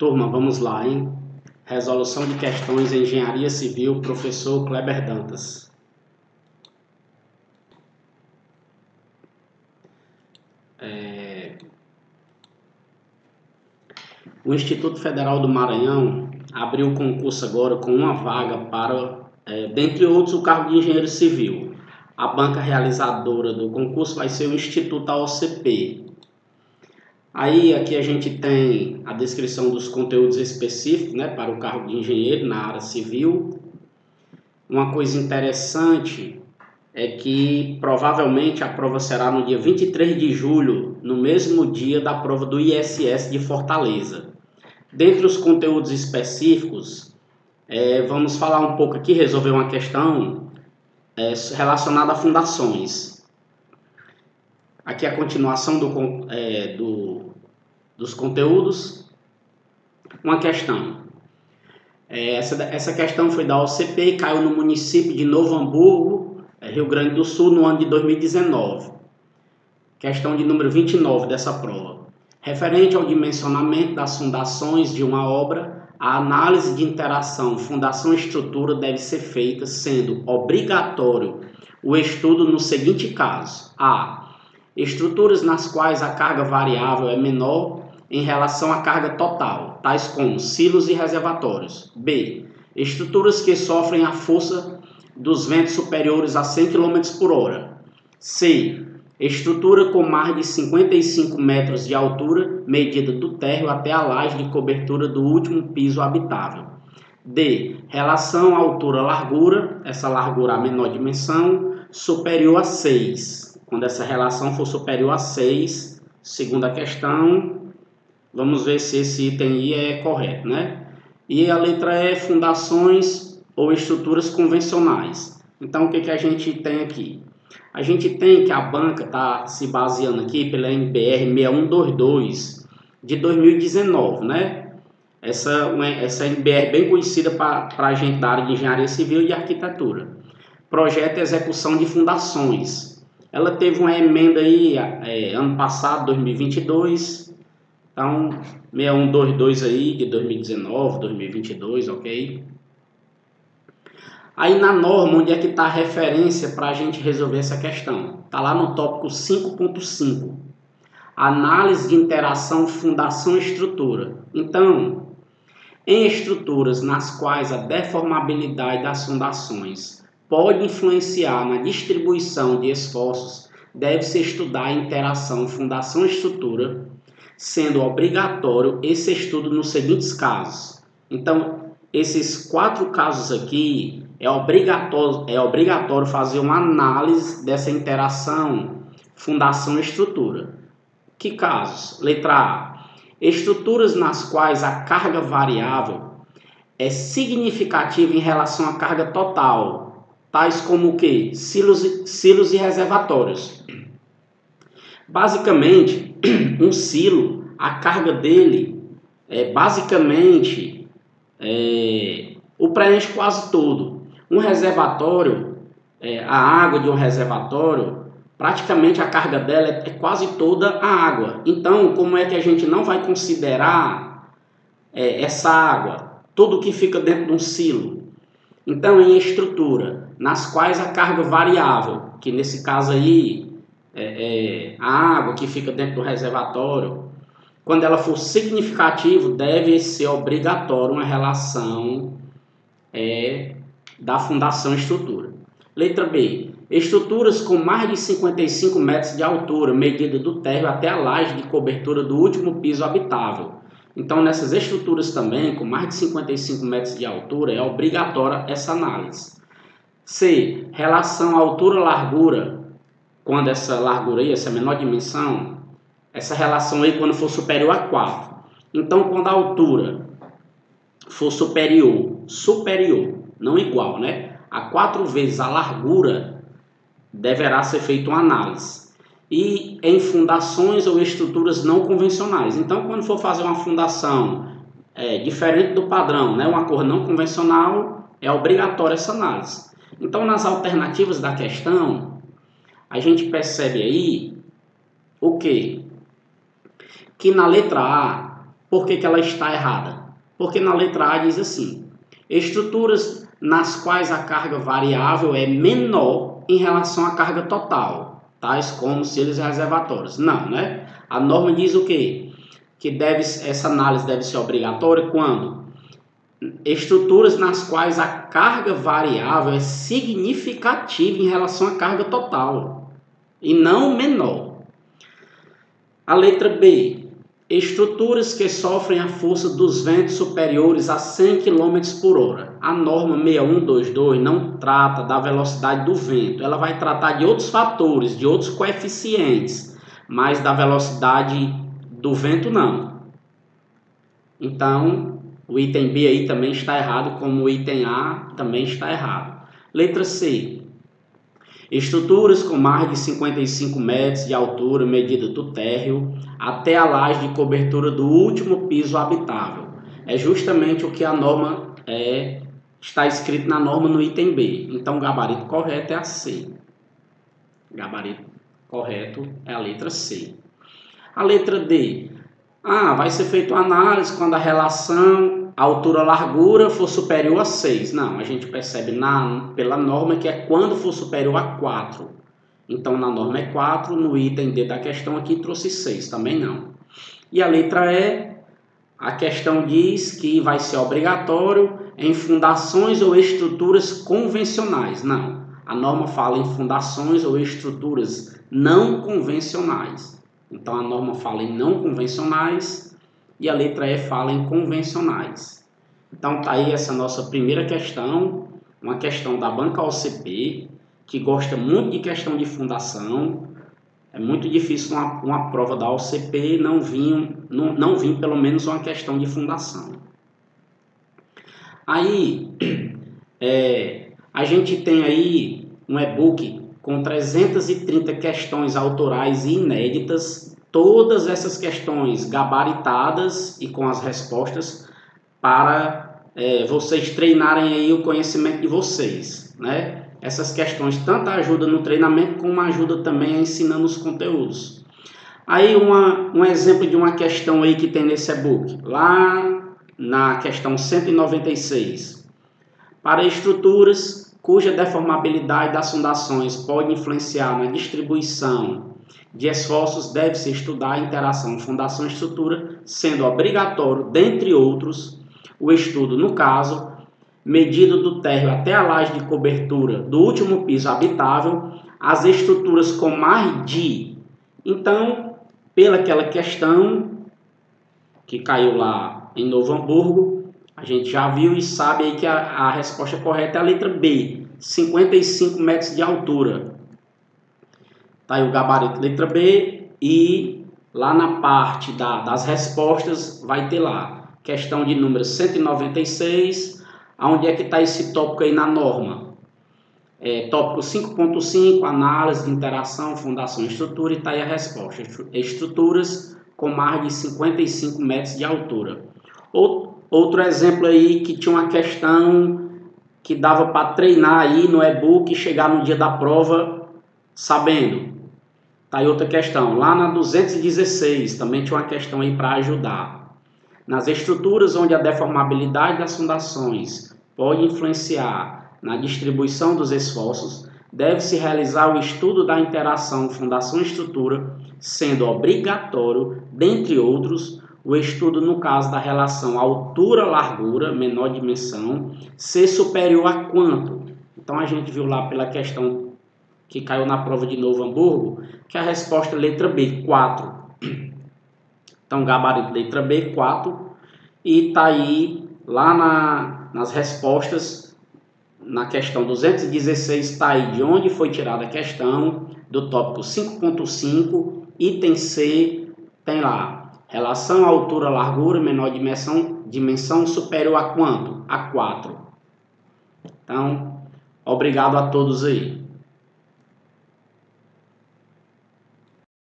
Turma, vamos lá, hein? Resolução de questões em Engenharia Civil, professor Kleber Dantas. O Instituto Federal do Maranhão abriu o concurso agora com uma vaga para, dentre outros, o cargo de engenheiro civil. A banca realizadora do concurso vai ser o Instituto AOCP. Aí aqui a gente tem a descrição dos conteúdos específicos, né, para o cargo de engenheiro na área civil. Uma coisa interessante é que provavelmente a prova será no dia 23 de julho, no mesmo dia da prova do ISS de Fortaleza. Dentre os conteúdos específicos, vamos falar um pouco aqui, resolver uma questão relacionada a fundações. Aqui a continuação dos conteúdos. Uma questão. Essa questão foi da OCP e caiu no município de Novo Hamburgo, Rio Grande do Sul, no ano de 2019. Questão de número 29 dessa prova. Referente ao dimensionamento das fundações de uma obra, a análise de interação fundação-estrutura deve ser feita, sendo obrigatório o estudo no seguinte caso: A. Estruturas nas quais a carga variável é menor em relação à carga total, tais como silos e reservatórios. B. Estruturas que sofrem a força dos ventos superiores a 100 km por hora. C. Estrutura com mais de 55 metros de altura, medida do térreo até a laje de cobertura do último piso habitável. D. Relação altura-largura, essa largura a menor dimensão, superior a 6. Quando essa relação for superior a 6, segunda questão, vamos ver se esse item aí é correto, né? E a letra E, fundações ou estruturas convencionais. Então, o que a gente tem aqui? A gente tem que a banca está se baseando aqui pela NBR 6122 de 2019, né? Essa NBR é bem conhecida para a gente da área de engenharia civil e arquitetura. Projeto e execução de fundações. Ela teve uma emenda aí ano passado, 2022. Então, 6122 aí de 2019, 2022, ok? Aí na norma, onde é que está a referência para a gente resolver essa questão? Está lá no tópico 5.5. Análise de interação fundação-estrutura. Então, em estruturas nas quais a deformabilidade das fundações pode influenciar na distribuição de esforços, deve-se estudar a interação fundação-estrutura, sendo obrigatório esse estudo nos seguintes casos. Então, esses 4 casos aqui, é obrigatório fazer uma análise dessa interação fundação-estrutura. Que casos? Letra A. Estruturas nas quais a carga variável é significativa em relação à carga total, tais como o quê? Silos e reservatórios. Basicamente, um silo, a carga dele o preenche quase todo. Um reservatório, a água de um reservatório, praticamente a carga dela é quase toda a água. Então, como é que a gente não vai considerar essa água? Tudo que fica dentro de um silo. Então, em estrutura, nas quais a carga variável, que nesse caso aí a água que fica dentro do reservatório, quando ela for significativa, deve ser obrigatório uma relação da fundação estrutura. Letra B. Estruturas com mais de 55 metros de altura, medida do térreo até a laje de cobertura do último piso habitável. Então, nessas estruturas também, com mais de 55 metros de altura, é obrigatória essa análise. C. Relação altura-largura, quando essa largura aí, essa menor dimensão, essa relação aí quando for superior a 4. Então, quando a altura for superior, não igual, né? A 4 vezes a largura, deverá ser feita uma análise. E em fundações ou estruturas não convencionais. Então, quando for fazer uma fundação diferente do padrão, né? Uma cor não convencional, é obrigatória essa análise. Então, nas alternativas da questão, a gente percebe aí o quê? Que na letra A, Por que ela está errada? Porque na letra A diz assim: estruturas nas quais a carga variável é menor em relação à carga total, tais como selos reservatórios. Não, né? A norma diz o quê? Que essa análise deve ser obrigatória quando estruturas nas quais a carga variável é significativa em relação à carga total e não menor. A letra B, estruturas que sofrem a força dos ventos superiores a 100 km por hora. A norma 6122 não trata da velocidade do vento, ela vai tratar de outros fatores, de outros coeficientes, mas da velocidade do vento não. Então, o item B aí também está errado, como o item A também está errado. Letra C. Estruturas com mais de 55 metros de altura medida do térreo até a laje de cobertura do último piso habitável. É justamente o que a norma está escrito na norma no item B. Então, o gabarito correto é a C. O gabarito correto é a letra C. A letra D. Vai ser feita uma análise quando a relação altura-largura for superior a 6. Não, a gente percebe pela norma que é quando for superior a 4. Então, na norma é 4, no item D da questão aqui trouxe 6, também não. E a letra E, a questão diz que vai ser obrigatório em fundações ou estruturas convencionais. Não, a norma fala em fundações ou estruturas não convencionais. Então, a norma fala em não convencionais e a letra E fala em convencionais. Então, tá aí essa nossa primeira questão, uma questão da banca OCP, que gosta muito de questão de fundação. É muito difícil uma prova da OCP não vir pelo menos uma questão de fundação. Aí, a gente tem aí um e-book com 330 questões autorais e inéditas, todas essas questões gabaritadas e com as respostas para vocês treinarem aí o conhecimento de vocês, né? Essas questões tanto ajudam no treinamento como ajudam também a ensinando os conteúdos. Aí um exemplo de uma questão aí que tem nesse e-book, lá na questão 196. Para estruturas cuja deformabilidade das fundações pode influenciar na distribuição de esforços, deve-se estudar a interação fundação-estrutura, sendo obrigatório, dentre outros, o estudo, no caso, medida do térreo até a laje de cobertura do último piso habitável, as estruturas com mais de... Então, pelaquela questão que caiu lá em Novo Hamburgo, a gente já viu e sabe aí que a resposta correta é a letra B, 55 metros de altura. Tá aí o gabarito letra B e lá na parte das respostas vai ter lá questão de número 196, onde é que está esse tópico aí na norma? Tópico 5.5, análise de interação, fundação e estrutura, e está aí a resposta, estruturas com mais de 55 metros de altura. Outro exemplo aí que tinha uma questão que dava para treinar aí no e-book e chegar no dia da prova sabendo. Tá aí outra questão. Lá na 216 também tinha uma questão aí para ajudar. Nas estruturas onde a deformabilidade das fundações pode influenciar na distribuição dos esforços, deve-se realizar o estudo da interação fundação-estrutura, sendo obrigatório, dentre outros, o estudo no caso da relação altura-largura, menor dimensão, ser superior a quanto? Então a gente viu lá pela questão que caiu na prova de Novo Hamburgo, que a resposta é letra B, 4. Então gabarito letra B, 4. E está aí lá nas respostas, na questão 216, está aí de onde foi tirada a questão, do tópico 5.5, item C, tem lá. Relação altura-largura, menor dimensão superior a quanto? A 4. Então, obrigado a todos aí.